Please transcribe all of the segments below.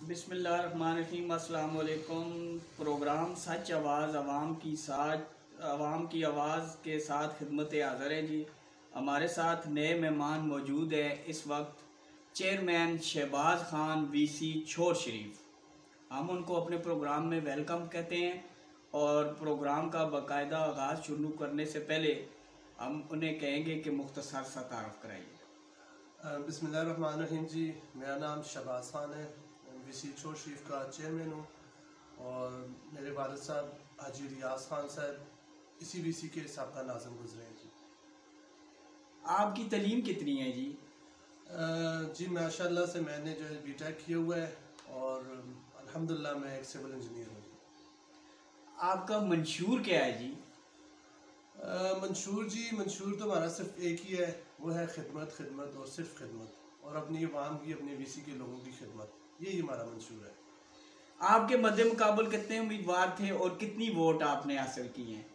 बिस्मिल्लाहिर्रहमानिर्रहीम। अस्सलाम वालेकुम। प्रोग्राम सच आवाज़ आवाम की आवाज़ के साथ खिदमत हाज़िर है जी। हमारे साथ नए मेहमान मौजूद हैं इस वक्त, चेयरमैन शहबाज खान वीसी छोर शरीफ। हम उनको अपने प्रोग्राम में वेलकम कहते हैं और प्रोग्राम का बाकायदा आगाज़ शुरू करने से पहले हम उन्हें कहेंगे कि मुख्तसर सा तारुफ कराइए। बिस्मिल्लाहिर्रहमानिर्रहीम जी, मेरा नाम शहबाज खान है, वीसी छोर शरीफ का चेयरमैन हूँ और मेरे वालिद साहब हाजी रियाज खान साहब इसी वीसी के साबका नाज़िम गुजरे हैं जी। आपकी तलीम कितनी है जी? जी माशाल्लाह से मैंने जो है बीटेक किया हुआ है और अल्हम्दुलिल्लाह मैं एक सिविल इंजीनियर हूँ जी। आपका मंशूर क्या है जी? मंशूर तो हमारा सिर्फ एक ही है, वो है खिदमत खिदमत और सिर्फ खिदमत और अपनी अवाम की, अपने वीसी के लोगों की खिदमत, यही हमारा मंशूर है। आपके मद्दे मुकाबल कितने उम्मीदवार थे और कितनी वोट आपने हासिल की हैं?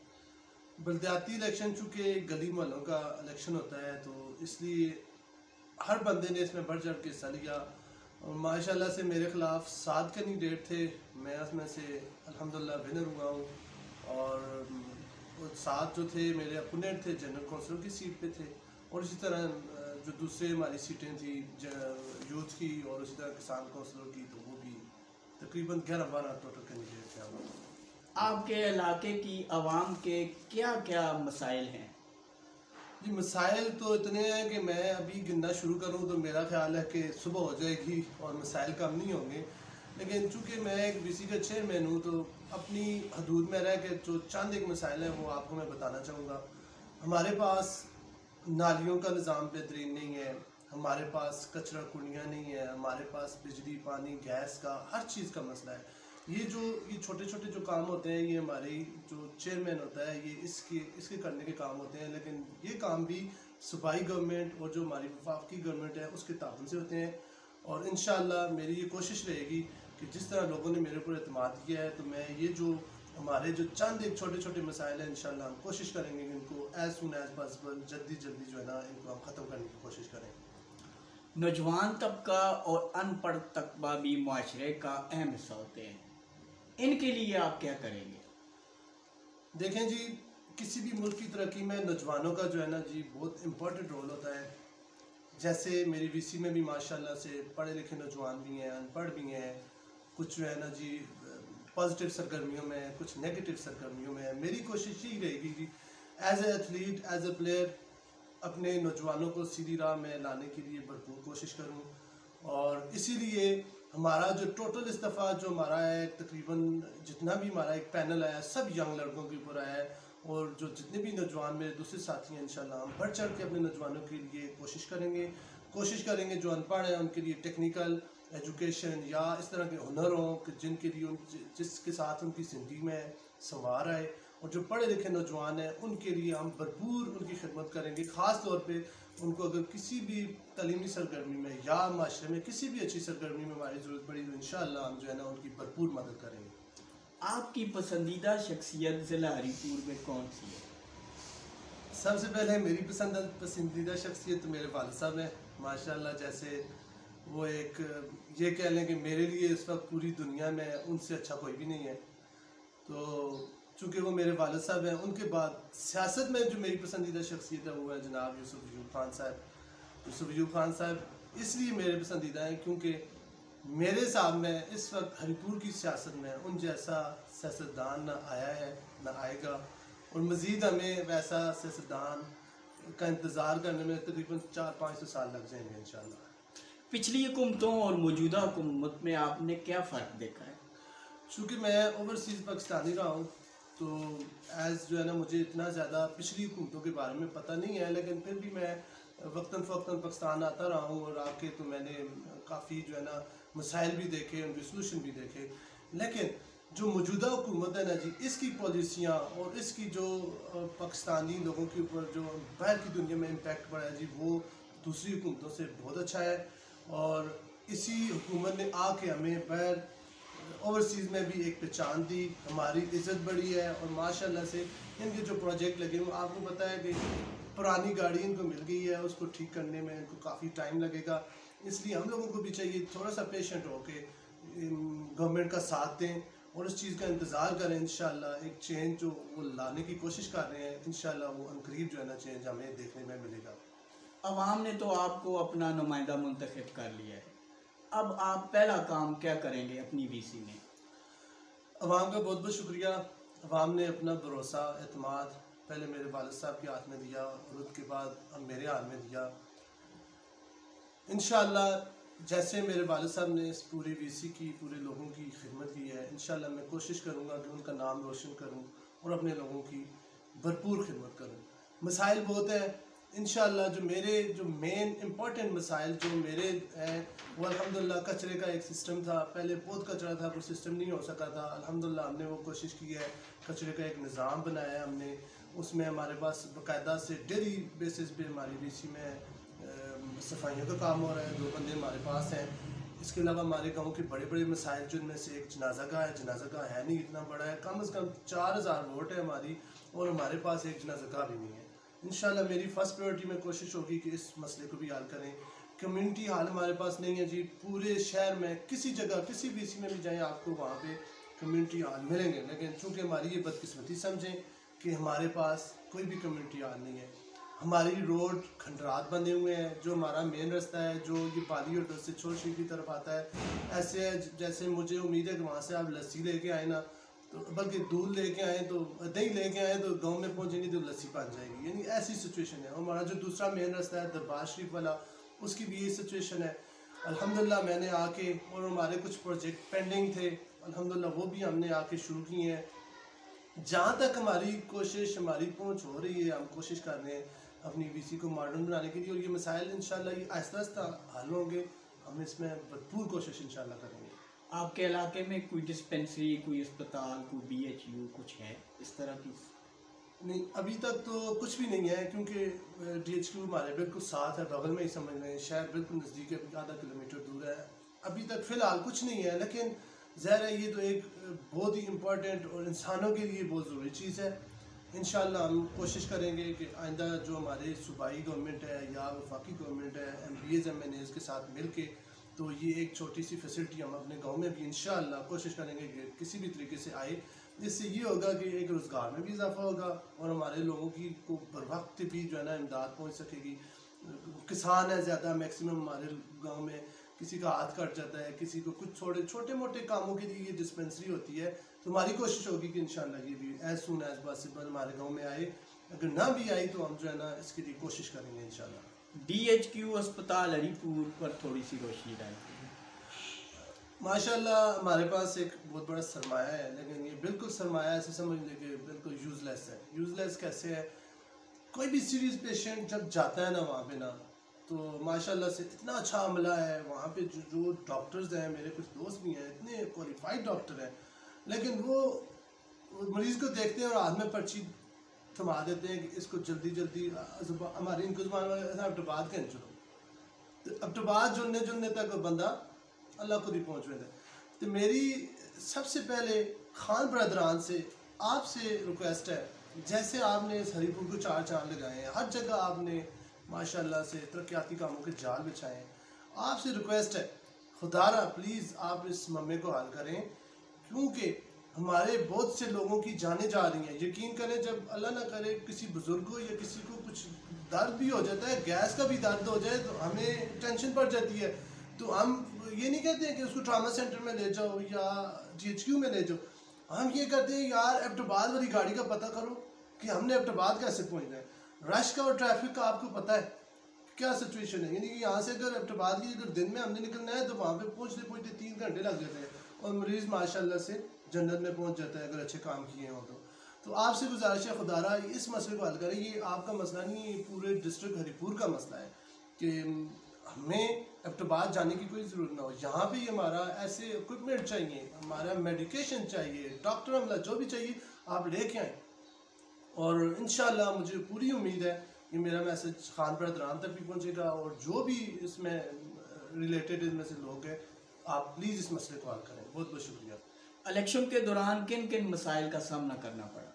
बलदियाती इलेक्शन चूँकि गली मोहल्लों का इलेक्शन होता है तो इसलिए हर बंदे ने इसमें बढ़ चढ़ के हिस्सा लिया। माशाल्लाह से मेरे ख़िलाफ़ 7 कैंडिडेट थे, मैं उसमें से अल्हम्दुलिल्लाह विनर हुआ हूँ और वो 7 जो थे मेरे अपोनेंट थे जनरल कौंसिलर की सीट पे थे और इसी तरह जो दूसरे हमारी सीटें थी यूथ की और इसी तरह किसान कौंसिलर की, तो वो भी तकरीबन 11-12 टोटल कैंडिडेट थे हमारे। आपके इलाके की आवाम के क्या क्या मसाइल हैं? जी मसाइल तो इतने हैं कि मैं अभी गिनना शुरू करूं तो मेरा ख्याल है कि सुबह हो जाएगी और मसाइल कम नहीं होंगे, लेकिन चूंकि मैं एक वीसी का चेयरमैन हूं तो अपनी हदूद में रह के जो चंद एक मसाइल हैं वो आपको मैं बताना चाहूँगा। हमारे पास नालियों का निज़ाम बेहतरीन नहीं है, हमारे पास कचरा कुंडियाँ नहीं है, हमारे पास बिजली पानी गैस का हर चीज़ का मसला है। ये छोटे छोटे जो काम होते हैं ये हमारे जो चेयरमैन होता है ये इसके करने के काम होते हैं, लेकिन ये काम भी सूबाई गवर्नमेंट और जो हमारी वफाकी गवर्नमेंट है उसके ताउन से होते हैं। और इंशाअल्लाह मेरी ये कोशिश रहेगी कि जिस तरह लोगों ने मेरे ऊपर एतमाद किया है तो मैं ये जो हमारे जो चंद एक छोटे छोटे मसाइल हैं इंशाअल्लाह हम कोशिश करेंगे कि इनको एज सुन एज पॉसिबल जल्दी जो है ना इनको हम ख़त्म करने की कोशिश करें। नौजवान तबका और अनपढ़ तबका भी माशरे का अहम हिस्सा होते हैं, इनके लिए आप क्या करेंगे? देखें जी, किसी भी मुल्क की तरक्की में नौजवानों का जो है ना जी बहुत इम्पोर्टेंट रोल होता है। जैसे मेरी वीसी में भी माशाल्लाह से पढ़े लिखे नौजवान भी हैं, अनपढ़ भी हैं, कुछ जो है ना जी पॉजिटिव सरगर्मियों में, कुछ नेगेटिव सरगर्मियों में। मेरी कोशिश यही रहेगी कि as a athlete, as a player अपने नौजवानों को सीधी राह में लाने के लिए भरपूर कोशिश करूँ और इसीलिए हमारा जो टोटल इस्तीफ़ा जो हमारा है तकरीबन जितना भी हमारा एक पैनल आया सब यंग लड़कों के ऊपर आया है और जो जितने भी नौजवान मेरे दूसरे साथी हैं इंशाल्लाह हम बढ़ चढ़ के अपने नौजवानों के लिए कोशिश करेंगे जो अनपढ़ हैं उनके लिए टेक्निकल एजुकेशन या इस तरह के हुनर हों कि जिनके लिए जिसके साथ उनकी ज़िंदगी में संवार आए, और जो पढ़े लिखे नौजवान हैं उनके लिए हम भरपूर उनकी खिदमत करेंगे। ख़ास तौर पे उनको अगर किसी भी तालीमी सरगर्मी में या माशरे में किसी भी अच्छी सरगर्मी में हमारी ज़रूरत पड़ी तो इंशाअल्लाह हम जो है ना उनकी भरपूर मदद करेंगे। आपकी पसंदीदा शख्सियत ज़िला हरीपुर में कौन सी है? सबसे पहले मेरी पसंदीदा शख्सियत तो मेरे वालिद साहब हैं माशाअल्लाह। जैसे वो एक ये कह लें कि मेरे लिए इस वक्त पूरी दुनिया में उनसे अच्छा कोई भी नहीं है। तो चूँकि वो मेरे वालिद साहब हैं, उनके बाद सियासत में जो मेरी पसंदीदा शख्सियत है वो है जनाब यूसुफ अयूब खान साहब। यूसुफ अयूब खान साहब इसलिए मेरे पसंदीदा हैं क्योंकि मेरे हिसाब में इस वक्त हरीपुर की सियासत में उन जैसा सियासतदान ना आया है ना आएगा और मज़ीद हमें वैसा सियासतदान का इंतज़ार करने में तकरीबन 400-500 साल लग जाएंगे इंशाअल्लाह। पिछली हुकूमतों और मौजूदा हुकूमत में आपने क्या फ़र्क देखा है? चूँकि मैं ओवरसीज़ पाकिस्तानी रहा हूँ तो एज़ जो है ना मुझे इतना ज़्यादा पिछली हुकूमतों के बारे में पता नहीं है, लेकिन फिर भी मैं वक्तन फ़वक्तन पाकिस्तान आता रहा हूँ और आके तो मैंने काफ़ी जो है ना मसाइल भी देखे, उनके सोल्यूशन भी देखे। लेकिन जो मौजूदा हुकूमत है ना जी इसकी पॉलिसियाँ और इसकी जो पाकिस्तानी लोगों के ऊपर जो बाहर की दुनिया में इम्पैक्ट पड़ा है जी वो दूसरी हुकूमतों से बहुत अच्छा है और इसी हुकूमत ने आके हमें बाहर ओवरसीज़ में भी एक पहचान दी, हमारी इज़्ज़त बढ़ी है और माशाल्लाह से इनके जो प्रोजेक्ट लगे हुए आपको पता है कि पुरानी गाड़ी इनको मिल गई है, उसको ठीक करने में इनको काफ़ी टाइम लगेगा। इसलिए हम लोगों को भी चाहिए थोड़ा सा पेशेंट हो के गवर्नमेंट का साथ दें और उस चीज़ का इंतज़ार करें। इंशाल्लाह एक चेंज जो वो लाने की कोशिश कर रहे हैं, इंशाल्लाह वो अनकरीब जो है ना चेंज हमें देखने में मिलेगा। अवाम ने तो आपको अपना नुमाइंदा मुंतखब कर लिया है, अब आप पहला काम क्या करेंगे अपनी वीसी में? अवाम का बहुत बहुत शुक्रिया। अवाम ने अपना भरोसा एतमाद पहले मेरे वालिद साहब के हाथ में दिया और उसके बाद अब मेरे हाथ में दिया। इंशाल्लाह जैसे मेरे वालिद साहब ने इस पूरी वीसी की पूरे लोगों की खिदमत की है, इंशाल्लाह मैं कोशिश करूँगा कि उनका नाम रोशन करूँ और अपने लोगों की भरपूर खिदमत करूँ। मसाइल बहुत हैं, इंशाल्लाह जो मेन इम्पॉर्टेंट मसाइल जो मेरे हैं वो अल्हम्दुलिल्लाह कचरे का एक सिस्टम था, पहले बहुत कचरा था, वो सिस्टम नहीं हो सका था। अल्हम्दुलिल्लाह हमने वो कोशिश की है, कचरे का एक निज़ाम बनाया है हमने, उसमें हमारे पास बाकायदा से डेली बेसिस पे हमारी वीसी में सफाइयों का काम हो रहा है, 2 बंदे हमारे पास हैं। इसके अलावा हमारे गांव के बड़े बड़े मसाइल जिनमें से एक जनाजा का है, जनाजा का है नहीं इतना बड़ा है, कम से कम 4000 वोट है हमारी और हमारे पास एक जनाजा का भी नहीं है। इंशाल्लाह मेरी फ़र्स्ट प्रायोरिटी में कोशिश होगी कि इस मसले को भी हल करें। कम्युनिटी हॉल हमारे पास नहीं है जी, पूरे शहर में किसी जगह किसी वीसी में भी जाएँ आपको वहाँ पे कम्युनिटी हॉल मिलेंगे, लेकिन चूँकि हमारी ये बदकिस्मती समझें कि हमारे पास कोई भी कम्युनिटी हॉल नहीं है। हमारी रोड खंडरात बने हुए हैं, जो हमारा मेन रास्ता है जो ये पाली होटल से छोर शीट की तरफ आता है, ऐसे है जैसे मुझे उम्मीद है कि वहाँ से आप लस्सी लेके आए ना, तो बल्कि दूध लेके आए तो दही लेके आए तो गांव में पहुँचेंगे तो लस्सी बन जाएगी, यानी ऐसी सिचुएशन है। हमारा जो दूसरा मेन रास्ता है दरबार शरीफ वाला, उसकी भी ये सिचुएशन है। अल्हम्दुलिल्लाह मैंने आके और हमारे कुछ प्रोजेक्ट पेंडिंग थे, अल्हम्दुलिल्लाह वो भी हमने आके शुरू किए हैं। जहाँ तक हमारी कोशिश हमारी पहुँच हो रही है, हम कोशिश कर रहे हैं अपनी वीसी को मॉडर्न बनाने के लिए और ये मसाइल इंशाल्लाह ये आहिस्ता आहिस्ता हल होंगे। हम इसमें भरपूर कोशिश इंशाल्लाह करेंगे। आपके इलाके में कोई डिस्पेंसरी, कोई अस्पताल, कोई BHU कुछ है इस तरह की? नहीं, अभी तक तो कुछ भी नहीं है, क्योंकि DHQ हमारे बिल्कुल साथ है, बगल में ही समझ लें, शहर बिल्कुल नज़दीक है, आधा किलोमीटर दूर है। अभी तक फ़िलहाल कुछ नहीं है, लेकिन ज़ाहिर है ये तो एक बहुत ही इम्पोर्टेंट और इंसानों के लिए बहुत ज़रूरी चीज़ है। इंशाल्लाह हम कोशिश करेंगे कि आइंदा जो हमारे सूबाई गवर्नमेंट है या वफाकी गवर्नमेंट है, MPs MNAs के साथ मिल के, तो ये एक छोटी सी फैसिलिटी हम अपने गांव में भी इंशाल्लाह कोशिश करेंगे कि किसी भी तरीके से आए, जिससे ये होगा कि एक रोज़गार में भी इजाफा होगा और हमारे लोगों की को बर वक्त भी जो है ना इमदाद पहुँच सकेगी। किसान है ज़्यादा मैक्सिमम हमारे गाँव में, किसी का हाथ कट जाता है, किसी को कुछ छोटे मोटे कामों के लिए ये डिस्पेंसरी होती है, तो हमारी कोशिश होगी कि इंशाल्लाह ये भी एज सून एज पॉसिबल हमारे गांव में आए। अगर ना भी आई तो हम जो है ना इसके लिए कोशिश करेंगे इंशाल्लाह। DHQ अस्पताल हरीपुर पर थोड़ी सी रोशनी डालिए। माशाल्लाह हमारे पास एक बहुत बड़ा सरमाया है, लेकिन ये बिल्कुल सरमाया ऐसे समझ लें कि बिल्कुल यूज़लेस है। यूज़लेस कैसे है? कोई भी सीरियस पेशेंट जब जाता है ना वहाँ पे ना, तो माशाल्लाह से इतना अच्छा अमला है वहाँ पे, जो डॉक्टर्स हैं, मेरे कुछ दोस्त भी हैं, इतने क्वालिफाइड डॉक्टर हैं, लेकिन वो मरीज़ को देखते हैं और हाथ में पर्ची थमा देते हैं कि इसको जल्दी हमारी इनको ज़ुबान वाले अब्टबाद कहें चलो, तो अब्टबाद जुड़ने तक वो बंदा अल्लाह खुद ही पहुँच गए थे। तो मेरी सबसे पहले खान ब्रदरान से आपसे रिक्वेस्ट है, जैसे आपने इस हरीपुर को 4 चांद लगाए हैं, हर जगह आपने माशाल्लाह से तरक्याती कामों के जाल बिछाए हैं, आपसे रिक्वेस्ट है खुदारा प्लीज़ आप इस मम्मे को हल करें, क्योंकि हमारे बहुत से लोगों की जानें जा रही हैं। यकीन करें जब अल्लाह ना करे किसी बुज़ुर्ग को या किसी को कुछ दर्द भी हो जाता है, गैस का भी दर्द हो जाए, तो हमें टेंशन पड़ जाती है। तो हम ये नहीं कहते हैं कि उसको ट्रामा सेंटर में ले जाओ या GHQ में ले जाओ, हम ये कहते हैं यार एबटाबाद वाली गाड़ी का पता करो कि हमने एबटाबाद कैसे पहुँचना है। रश का और ट्रैफिक का आपको पता है क्या सिचुएशन है, यानी कि यहाँ से अगर एबटाबाद की अगर दिन में हमने निकलना है तो वहाँ पे पहुँचते 3 घंटे लग जाते हैं और मरीज़ माशाल्लाह से जन्नत में पहुँच जाता है अगर अच्छे काम किए हों तो आपसे गुजारिश है खुदारा इस मसले को हल करें। ये आपका मसला नहीं, ये पूरे डिस्ट्रिक्ट हरीपुर का मसला है कि हमें एबटाबाद जाने की कोई ज़रूरत ना हो। यहाँ पे हमारा ऐसे इक्विपमेंट चाहिए, हमारा मेडिकेशन चाहिए, डॉक्टर हमला जो भी चाहिए आप लेके आएँ, और इंशाल्लाह मुझे पूरी उम्मीद है कि मेरा मैसेज खान ब्रदरान तक भी पहुँचेगा और जो भी इसमें रिलेटेड इनमें से लोग हैं आप प्लीज़ इस मसले को हल करें। बहुत बहुत शुक्रिया। इलेक्शन के दौरान किन किन मसाइल का सामना करना पड़ा?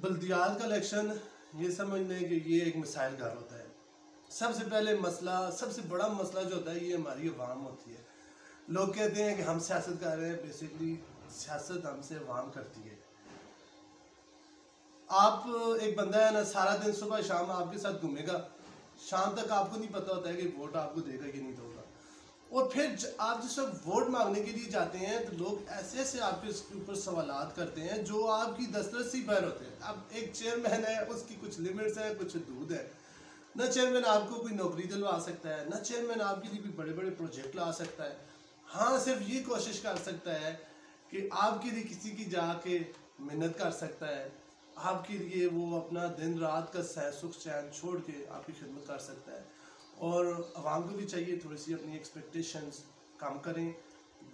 बल्दियात का इलेक्शन ये समझ लें कि ये एक मिसाइल घर होता है। सबसे पहले मसला, सबसे बड़ा मसला जो होता है ये हमारी अवाम होती है। लोग कहते हैं कि हम सियासत कर रहे हैं, बेसिकली सियासत हमसे अवाम करती है। आप एक बंदा है ना, सारा दिन सुबह शाम आपके साथ घूमेगा, शाम तक आपको नहीं पता होता है कि वोट आपको देगा कि नहीं देगा। और फिर आप जिस वक्त वोट मांगने के लिए जाते हैं तो लोग ऐसे ऐसे आपके ऊपर सवालात करते हैं जो आपकी दस्तरस से बाहर होते हैं। अब एक चेयरमैन है, उसकी कुछ लिमिट्स है, कुछ हदूद है। न चेयरमैन आपको कोई नौकरी दिलवा सकता है, न चेयरमैन आपके लिए कोई बड़े बड़े प्रोजेक्ट ला सकता है। हाँ, सिर्फ ये कोशिश कर सकता है कि आपके लिए किसी की जाके मेहनत कर सकता है, आपके लिए वो अपना दिन रात का सुख चैन छोड़ के आपकी खिदमत कर सकता है। और आवाम को भी चाहिए थोड़ी सी अपनी एक्सपेक्टेशंस कम करें।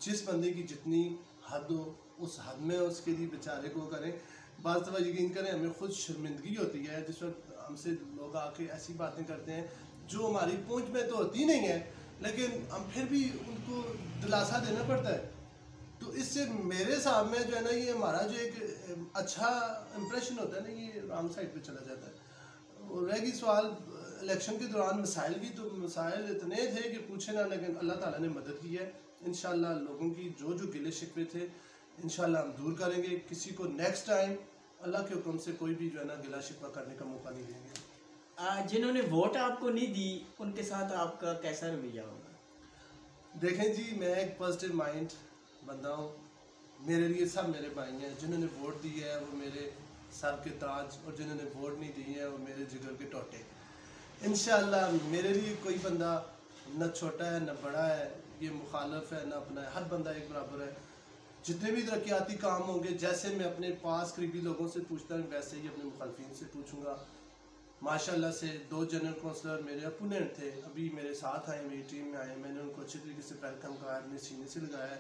जिस बंदे की जितनी हद हो उस हद में उसके लिए बेचारे को करें। बाज़ दफ़ा यकीन करें, हमें खुद शर्मिंदगी होती है जिस वक्त हमसे लोग आके ऐसी बातें करते हैं जो हमारी पहुंच में तो होती नहीं है, लेकिन हम फिर भी उनको दिलासा देना पड़ता है। तो इससे मेरे हिसाब में जो है ना, ये हमारा जो एक अच्छा इम्प्रेशन होता है ना, ये रॉन्ग साइड पे चला जाता है। और रहेगी सवाल इलेक्शन के दौरान मसाइल की, तो मसाइल इतने थे कि पूछे ना, लेकिन अल्लाह ताला ने मदद की है। इंशाल्लाह लोगों की जो जो गिले शिकवे थे इंशाल्लाह हम दूर करेंगे। किसी को नेक्स्ट टाइम अल्लाह के हुक्म से कोई भी जो है ना गिला शिकवा करने का मौका नहीं देंगे। जिन्होंने वोट आपको नहीं दी उनके साथ आपका कैसा रवैया होगा? देखें जी, मैं एक पॉजिटिव माइंड बंदा हूँ। मेरे लिए सब मेरे भाई हैं। जिन्होंने वोट दी है वो मेरे सर के ताज, और जिन्होंने वोट नहीं दी है वो मेरे जिगर के टोटे। इंशाल्लाह मेरे लिए कोई बंदा न छोटा है न बड़ा है, ये मुखालफ है न अपना है, हर बंदा एक बराबर है। जितने भी तरक्याती काम होंगे, जैसे मैं अपने पास करीबी लोगों से पूछता हूँ वैसे ही अपने मुखालफिन से पूछूंगा। माशाल्लाह से 2 जनरल कौंसलर मेरे अपोनेंट थे, अभी मेरे साथ आए, मेरी टीम में आए। मैंने उनको अच्छी तरीके से वेलकम कहा, अपने सीने से लगाया है।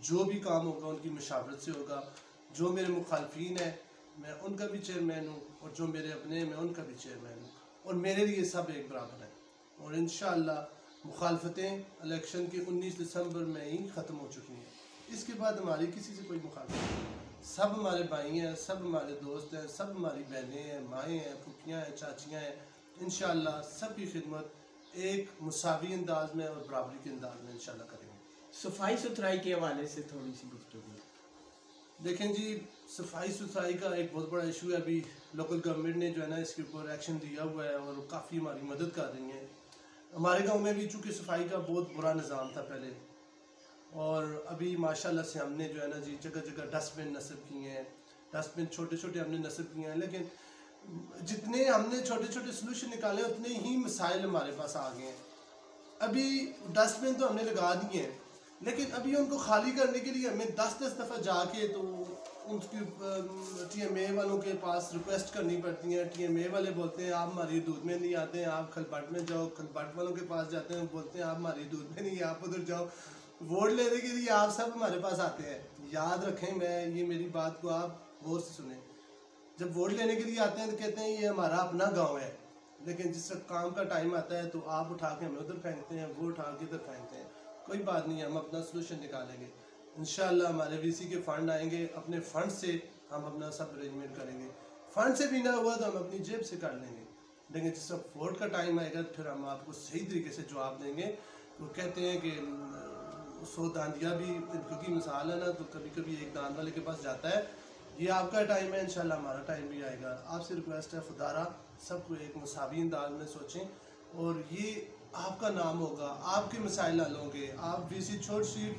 जो भी काम होगा उनकी मशावरत से होगा। जो मेरे मुखालफिन हैं मैं उनका भी चेयरमैन हूँ, और जो मेरे अपने हैं मैं उनका भी चेयरमैन हूँ, और मेरे लिए सब एक बराबर है। और इंशाअल्लाह मुखालफतें इलेक्शन के 19 दिसंबर में ही ख़त्म हो चुकी हैं। इसके बाद हमारी किसी से कोई मुखालफत नहीं। सब हमारे भाई हैं, सब हमारे दोस्त हैं, सब हमारी बहनें हैं, माएँ हैं, फुफियाँ हैं, चाचियाँ हैं। इंशाअल्लाह सब की खिदमत एक मुसावी अंदाज में और बराबरी के अंदाज में इंशाअल्लाह करेंगे। सफाई सुथराई के हवाले से थोड़ी सी गुफ्तगू। देखें जी, सफाई सुथराई का एक बहुत बड़ा इशू है। अभी लोकल गवर्नमेंट ने जो है ना इसके ऊपर एक्शन लिया हुआ है और काफ़ी हमारी मदद कर रही है। हमारे गांव में भी चूँकि सफाई का बहुत बुरा निज़ाम था पहले, और अभी माशाल्लाह से हमने जो है ना जी जगह जगह डस्टबिन नस्ब किए हैं। डस्टबिन छोटे छोटे हमने नस्ब किए हैं, लेकिन जितने हमने छोटे छोटे सोल्यूशन निकाले उतने ही मसाइल हमारे पास आ गए हैं। अभी डस्टबिन तो हमने लगा दिए हैं, लेकिन अभी उनको खाली करने के लिए हमें 10-10 दफ़ा जाके तो उनकी TMA वालों के पास रिक्वेस्ट करनी पड़ती है। TMA वाले बोलते हैं आप हमारी दूध में नहीं आते हैं, आप खलबट में जाओ। खलबट वालों के पास जाते हैं, बोलते हैं आप हमारी दूध में नहीं, आप उधर जाओ। वोट लेने के लिए आप सब हमारे पास आते हैं। याद रखें, मैं ये मेरी बात को आप गौर से सुने। जब वोट लेने के लिए आते हैं तो कहते हैं ये हमारा अपना गाँव है, लेकिन जिस काम का टाइम आता है तो आप उठा के हमें उधर फेंकते हैं, वो उठा के इधर फेंकते हैं। कोई बात नहीं, हम अपना सोल्यूशन निकालेंगे इंशाल्लाह। हमारे VC के फ़ंड आएंगे, अपने फ़ंड से हम अपना सब अरेंजमेंट करेंगे। फ़ंड से भी ना हुआ तो हम अपनी जेब से कर लेंगे, लेकिन जिस वक्त वोट का टाइम आएगा तो फिर हम आपको सही तरीके से जवाब देंगे। वो कहते हैं कि 100 दांदिया भी, क्योंकि मिसाल है ना, तो कभी कभी एक दान वाले के पास जाता है। ये आपका टाइम है, इंशाल्लाह हमारा टाइम भी आएगा। आपसे रिक्वेस्ट है, खुदारा सबको एक मुसावी अंदाज में सोचें, और ये आपका नाम होगा, आपके मसाइल हल होंगे। आप VC छोट सी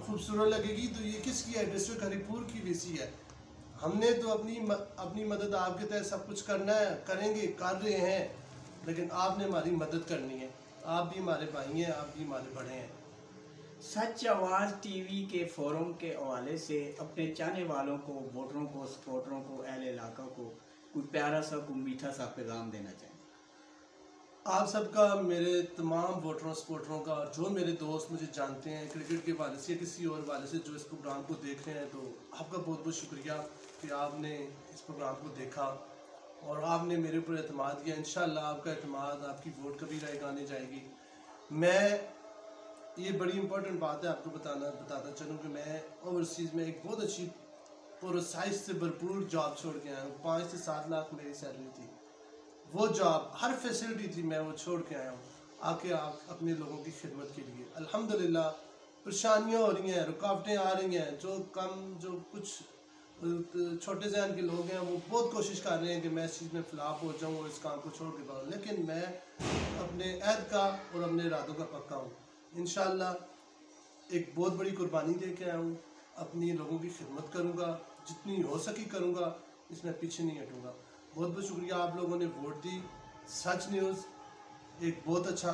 खूबसूरत लगेगी तो ये किसकी है? डिस्ट्रिक्ट हरिपुर की VC है। हमने तो अपनी मदद आपके तहत सब कुछ करना है, करेंगे, कर रहे हैं, लेकिन आपने हमारी मदद करनी है। आप भी हमारे भाई हैं, आप भी हमारे बड़े हैं। सच आवाज़ TV के फोरम के हवाले से अपने चाहने वालों को, वोटरों को, सपोर्टरों को, अहले इलाका को कोई प्यारा सा, कोई मीठा सा पैगाम देना चाहें? आप सबका, मेरे तमाम वोटरों सपोर्टरों का, और जो मेरे दोस्त मुझे जानते हैं क्रिकेट के हवाले से या किसी और हवाले से जो इस प्रोग्राम को देख रहे हैं, तो आपका बहुत बहुत शुक्रिया कि आपने इस प्रोग्राम को देखा और आपने मेरे ऊपर एतमाद किया। इंशाल्लाह आपका एतमाद, आपकी वोट कभी रहेगा नहीं जाएगी। मैं ये बड़ी इंपॉर्टेंट बात है आपको बताता चलूँ कि मैं ओवरसीज़ में एक बहुत अच्छी प्रोसाइज से भरपूर जॉब छोड़ के आया हूँ। 5 से 7 लाख मेरी सैलरी थी। वो जॉब, हर फैसिलिटी थी, मैं वो छोड़ के आया हूँ आके आप अपने लोगों की खिदमत के लिए। अल्हम्दुलिल्लाह परेशानियाँ हो रही हैं, रुकावटें आ रही हैं, जो कुछ छोटे जहन के लोग हैं वो बहुत कोशिश कर रहे हैं कि मैं इस चीज़ में फ्लॉप हो जाऊँ और इस काम को छोड़ के पाऊँ, लेकिन मैं अपने अहद का और अपने इरादों का पक्का हूँ। इंशाल्लाह एक बहुत बड़ी कुर्बानी दे के आया हूँ, अपनी लोगों की खिदमत करूँगा, जितनी हो सकी करूँगा, इसमें पीछे नहीं हटूँगा। बहुत बहुत शुक्रिया आप लोगों ने वोट दी। सच न्यूज़ एक बहुत अच्छा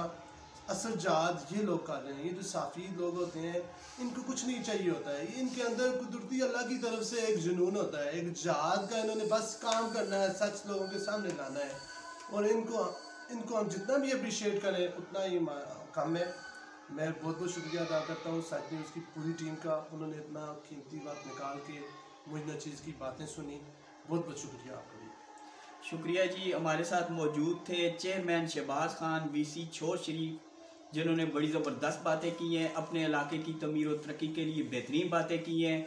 असर जाद ये लोग कर रहे हैं। ये जो साफ़ी लोग होते हैं इनको कुछ नहीं चाहिए होता है, ये इनके अंदर कुदरती अल्लाह की तरफ से एक जुनून होता है, एक जाद का। इन्होंने बस काम करना है, सच लोगों के सामने लाना है, और इनको हम जितना भी अप्रिशिएट करें उतना ही कम है। मैं बहुत बहुत शुक्रिया अदा करता हूँ सच न्यूज़ की पूरी टीम का। उन्होंने इतना कीमती वक्त निकाल के मुझ नचीज़ की बातें सुनी। बहुत बहुत शुक्रिया आपका भी। शुक्रिया जी। हमारे साथ मौजूद थे चेयरमैन शहबाज खान वीसी छोर शरीफ, जिन्होंने बड़ी ज़बरदस्त बातें की हैं, अपने इलाके की तमीर और तरक्की के लिए बेहतरीन बातें की हैं।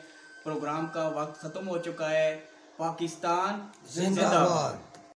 प्रोग्राम का वक्त ख़त्म हो चुका है। पाकिस्तान जिंदाबाद।